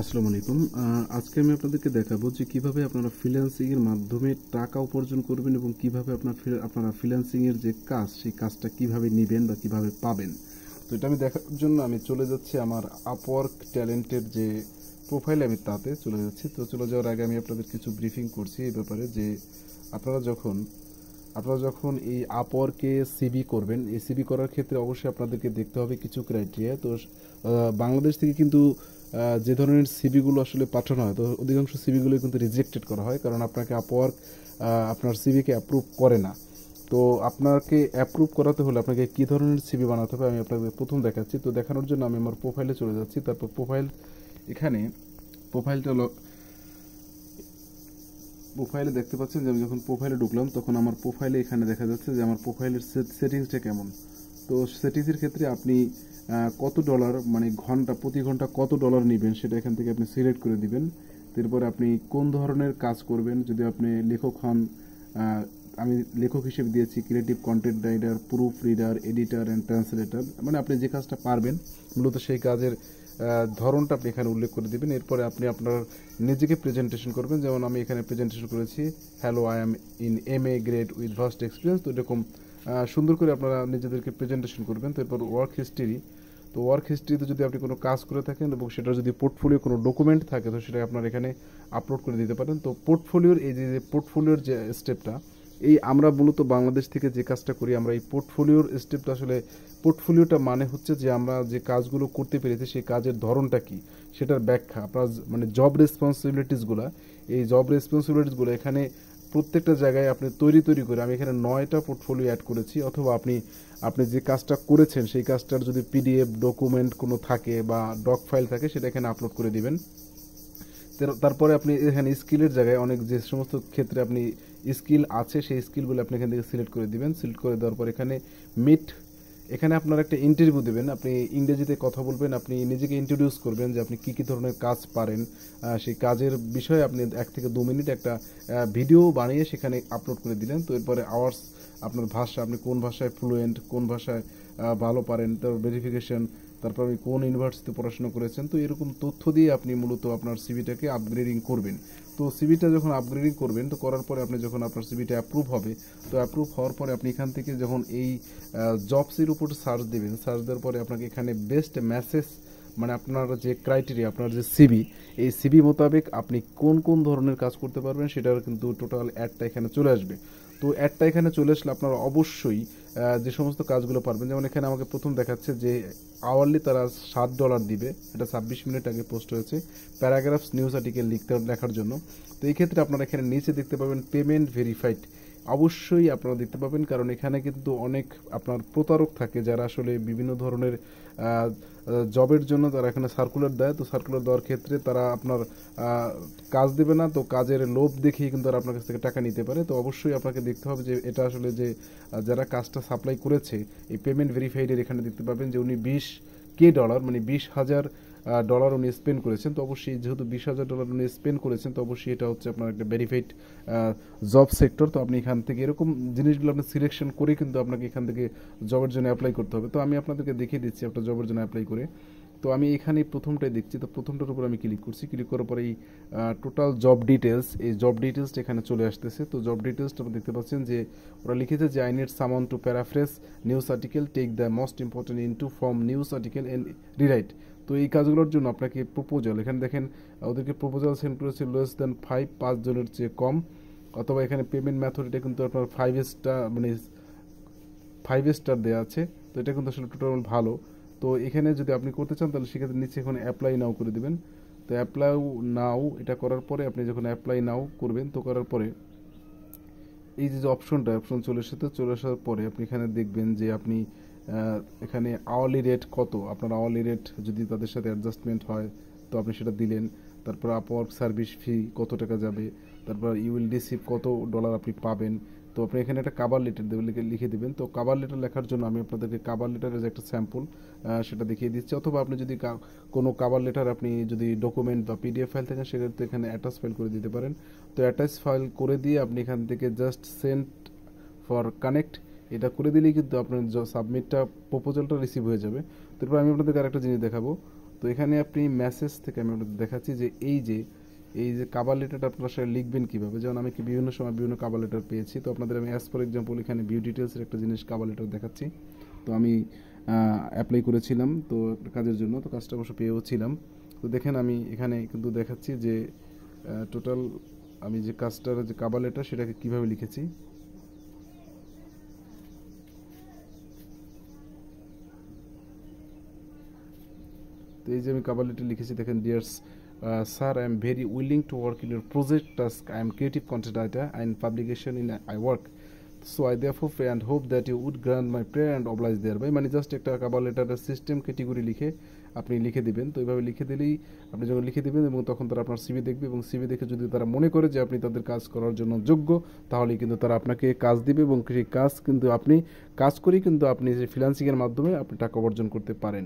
আসসালামু আলাইকুম। আজকে আমি আপনাদেরকে দেখাবো যে কিভাবে আপনারা ফ্রিল্যান্সিং এর মাধ্যমে টাকা উপার্জন করবেন এবং কিভাবে আপনারা ফ্রিল্যান্সিং এর যে কাজ সেই কাজটা কিভাবে নেবেন বা কিভাবে পাবেন। তো এটা আমি দেখার জন্য আমি চলে যাচ্ছি আমার আপওয়ার্ক ট্যালেন্টের যে প্রোফাইল, আমি তাতে চলে যাচ্ছি। তো চলে যাওয়ার আগে আমি আপনাদের কিছু ব্রিফিং করছি এই ব্যাপারে যে আপনারা যখন এই আপওয়ার্কে সিভি করবেন, এই সিভি করার ক্ষেত্রে অবশ্যই আপনাদেরকে দেখতে হবে কিছু ক্রাইটেরিয়া। তো বাংলাদেশ থেকে কিন্তু যে ধরনের সিভিগুলো আসলে পাঠানো হয়, তো অধিকাংশ সিভিগুলো কিন্তু রিজেক্টেড করা হয়, কারণ আপনাকে আপওয়ার্ক আপনার সিভিকে অ্যাপ্রুভ করে না। তো আপনাকে অ্যাপ্রুভ করাতে হলে আপনাকে কী ধরনের সিভি বানাতে হবে আমি আপনাকে প্রথম দেখাচ্ছি। তো দেখানোর জন্য আমি আমার প্রোফাইলে চলে যাচ্ছি। তারপর এখানে প্রোফাইলে দেখতে পাচ্ছেন যে আমি যখন প্রোফাইলে ঢুকলাম তখন আমার প্রোফাইলে এখানে দেখা যাচ্ছে যে আমার প্রোফাইলের সেটিংসটা কেমন। তো সেটিংসের ক্ষেত্রে আপনি কত ডলার, মানে প্রতি ঘন্টা কত ডলার নেবেন সেটা এখান থেকে আপনি সিলেক্ট করে দিবেন। তারপরে আপনি কোন ধরনের কাজ করবেন, যদি আপনি লেখক হন, আমি লেখক হিসেবে দিয়েছি creative content writer, proof reader, editor and translator, মানে আপনি যে কাজটা পারবেন মূলত সেই কাজের ধরনটা আপনি এখানে উল্লেখ করে দিবেন। এরপরে আপনি আপনার নিজেকে প্রেজেন্টেশন করবেন, যেমন আমি এখানে প্রেজেন্টেশন করেছি hello I am in MA grade with vast experience. তো এরকম সুন্দর করে আপনারা নিজেদেরকে প্রেজেন্টেশন করবেন। তারপর ওয়ার্ক হিস্ট্রি, তো ওয়ার্ক হিস্ট্রিতে যদি আপনি কোনো কাজ করে থাকেন এবং সেটা যদি পোর্টফোলিও কোনো ডকুমেন্ট থাকে তো সেটা আপনার এখানে আপলোড করে দিতে পারেন। তো পোর্টফোলিওর যে স্টেপটা, এই আমরা মূলত বাংলাদেশ থেকে যে কাজটা করি, আমরা এই পোর্টফোলিওর স্টেপটা আসলে পোর্টফোলিওটা মানে হচ্ছে যে আমরা যে কাজগুলো করতে পেরেছি সেই কাজের ধরনটা কি সেটার ব্যাখ্যা, আপনার মানে জব রেসপন্সিবিলিটিসগুলো, এই জব রেসপন্সিবিলিটিসগুলো এখানে প্রত্যেকটা জায়গায় আপনি তৈরি করে, আমি এখানে 9টা পোর্টফোলিও অ্যাড করেছি। অথবা আপনি যে কাজটা করেছেন সেই কাজটার যদি PDF ডকুমেন্ট কোনো থাকে বা ডক ফাইল থাকে সেটা এখানে আপলোড করে দিবেন। তারপরে আপনি এখানে স্কিলের জায়গায় অনেক যে সমস্ত ক্ষেত্রে আপনি স্কিল আছে সেই স্কিলগুলো আপনি এখান থেকে সিলেক্ট করে দিবেন। সিলেক্ট করে দেওয়ার পর এখানে আপনার একটা ইন্টারভিউ দেবেন, আপনি ইংরেজিতে কথা বলবেন, আপনি নিজেকে ইন্ট্রোডিউস করবেন যে আপনি কী ধরনের কাজ পারেন, সেই কাজের বিষয়ে আপনি 1 থেকে 2 মিনিট একটা ভিডিও বানিয়ে সেখানে আপলোড করে দিলেন। তো এরপরে আওয়ার্স, আপনার ভাষা, আপনি কোন ভাষায় ফ্লুয়েন্ট, কোন ভাষায় ভালো পারেন, তার ভেরিফিকেশন, তারপর আপনি কোন ইউনিভার্সিটিতে পড়াশোনা করেছেন। তো এরকম তথ্য দিয়ে আপনি মূলত আপনার সিভিটাকে আপগ্রেডিং করবেন। তো সিভিটা যখন আপগ্রেডিং করবেন, তো করার পরে আপনি যখন আপনার সিভিটা অ্যাপ্রুভ হবে, তো অ্যাপ্রুভ হওয়ার পরে আপনি এখান থেকে যখন এই জবসের উপর সার্চ দেবেন, সার্চ দেওয়ার পরে আপনাকে এখানে বেস্ট মেসেজ, মানে আপনার যে ক্রাইটেরিয়া, আপনার যে সিভি, এই সিভি মোতাবেক আপনি কোন কোন ধরনের কাজ করতে পারবেন সেটার কিন্তু টোটাল অ্যাডটা এখানে চলে আসবে। তো অ্যাডটা এখানে চলে আসলে আপনারা অবশ্যই যে সমস্ত কাজগুলো পারবেন, যেমন এখানে আমাকে প্রথম দেখাচ্ছে যে আওয়ারলি তারা $7 দিবে, এটা 26 মিনিট আগে পোস্ট হয়েছে প্যারাগ্রাফস নিউজ আর্টিকেল লেখার জন্য। তো এই ক্ষেত্রে আপনারা এখানে নিচে দেখতে পাবেন পেমেন্ট ভেরিফাইড, অবশ্যই আপনারা দেখতে পাবেন, কারণ এখানে কিন্তু অনেক আপনার প্রতারক থাকে যারা আসলে বিভিন্ন ধরনের জবের জন্য তারা এখানে সার্কুলার দেয়। তো সার্কুলার দেওয়ার ক্ষেত্রে তারা আপনার কাজ দেবে না, তো কাজের লোভ দেখিয়ে কিন্তু তারা আপনার কাছ থেকে টাকা নিতে পারে। তো অবশ্যই আপনাকে দেখতে হবে যে এটা আসলে যে যারা কাজটা সাপ্লাই করেছে, এই পেমেন্ট ভেরিফাইডের এখানে দেখতে পাবেন যে উনি $20,000 মানে $20,000 উনি স্পেন্ড করেছেন। তো অবশ্যই যেহেতু $20,000 উনি স্পেন্ড করেছেন, তো অবশ্যই এটা হচ্ছে আপনার একটা ভেরিফাইড জব সেক্টর। তো আপনি এখান থেকে এরকম জিনিসগুলো আপনি সিলেকশন করে কিন্তু আপনাকে এখান থেকে জবের জন্য অ্যাপ্লাই করতে হবে। তো আমি আপনাদেরকে দেখিয়ে দিচ্ছি একটা জবের জন্য অ্যাপ্লাই করে। তো আমি এখানে প্রথমটাই দেখছি, তো প্রথমটার উপর আমি ক্লিক করছি। ক্লিক করার পরে এই টোটাল জব ডিটেলস, এই জব ডিটেলসটা এখানে চলে আসতেছে। তো জব ডিটেলসটা আপনি দেখতে পাচ্ছেন যে ওরা লিখেছে যে I need someone to paraphrase news article, take the most important into from news article and rewrite. তো এই কাজগুলোর জন্য আপনাকে প্রপোজাল, এখানে দেখেন ওদেরকে প্রপোজাল সেন্ড করেছে লেস দেন 5 জনের চেয়ে কম। অথবা এখানে পেমেন্ট মেথড, এটা কিন্তু আপনার 5 স্টার, মানে 5 স্টার দেওয়া আছে। তো এটা কিন্তু আসলে টোটাল ভালো। তো এখানে যদি আপনি করতে চান তাহলে সেক্ষেত্রে নিচে এখন অ্যাপ্লাই নাও করে দেবেন। তো অ্যাপ্লাই নাও এটা করার পরে আপনি যখন অ্যাপ্লাই নাও করবেন, তো করার পরে এই যে অপশন চলে আসার পরে আপনি এখানে দেখবেন যে আপনি এখানে আওয়ারলি রেট কত, আপনার আওয়ারলি রেট যদি তাদের সাথে অ্যাডজাস্টমেন্ট হয় তো আপনি সেটা দিলেন। তারপর আপওয়ার্ক সার্ভিস ফি কত টাকা যাবে, তারপর ইউ উইল রিসিভ কত ডলার আপনি পাবেন। তো আপনি এখানে একটা কাভার লেটার লিখে দেবেন। তো কাভার লেটার লেখার জন্য আমি আপনাদেরকে কাভার লেটারের যে একটা স্যাম্পল সেটা দেখিয়ে দিচ্ছি। অথবা আপনি যদি কোনো কাভার লেটার আপনি যদি ডকুমেন্ট বা PDF ফাইল থাকেন সেক্ষেত্রে এখানে অ্যাটাচ ফাইল করে দিতে পারেন। তো অ্যাটাচ ফাইল করে দিয়ে আপনি এখান থেকে জাস্ট সেন্ড ফর কানেক্ট এটা করে দিলেই কিন্তু আপনার সাবমিটটা প্রপোজালটা রিসিভ হয়ে যাবে। তারপর আমি আপনাদেরকে আরেকটা জিনিস দেখাবো। তো এখানে আপনি মেসেজ থেকে আমি আপনাদের দেখাচ্ছি যে এই যে কাভার লেটারটা আপনারা আসলে লিখবেন কীভাবে। যেমন আমি কি বিভিন্ন সময় বিভিন্ন কাভার লেটার পেয়েছি, তো আপনাদের আমি অ্যাজ ফর এক্সাম্পল এখানে ভিউ ডিটেলসের একটা জিনিস কাভার লেটার দেখাচ্ছি। তো আমি অ্যাপ্লাই করেছিলাম তো একটা কাজের জন্য, তো কাজটা অবশ্য পেয়েও ছিলাম। তো দেখেন আমি এখানে কিন্তু দেখাচ্ছি যে টোটাল আমি যে কাজটার যে কাভার লেটার সেটাকে কীভাবে লিখেছি। তো এই যে আমি কাভার লেটার লিখেছি, দেখেন dear sir, I am very willing to work in your project task, I am creative content writer and publication in I work, so I therefore pray and hope that you would grant my prayer and oblige thereby. মানে just একটা cover লেটারের system category লিখে আপনি লিখে দিবেন। তো এইভাবে লিখে দিলেই আপনি যখন লিখে দিবেন এবং তখন তারা আপনার সিভি দেখবে, এবং সিভি দেখে যদি তারা মনে করে যে আপনি তাদের কাজ করার জন্য যোগ্য, তাহলেই কিন্তু তারা আপনাকে কাজ দিবে, এবং সেই কাজ কিন্তু আপনি কাজ করেই কিন্তু আপনি যে ফ্রিল্যান্সিংয়ের মাধ্যমে আপনি টাকা অর্জন করতে পারেন।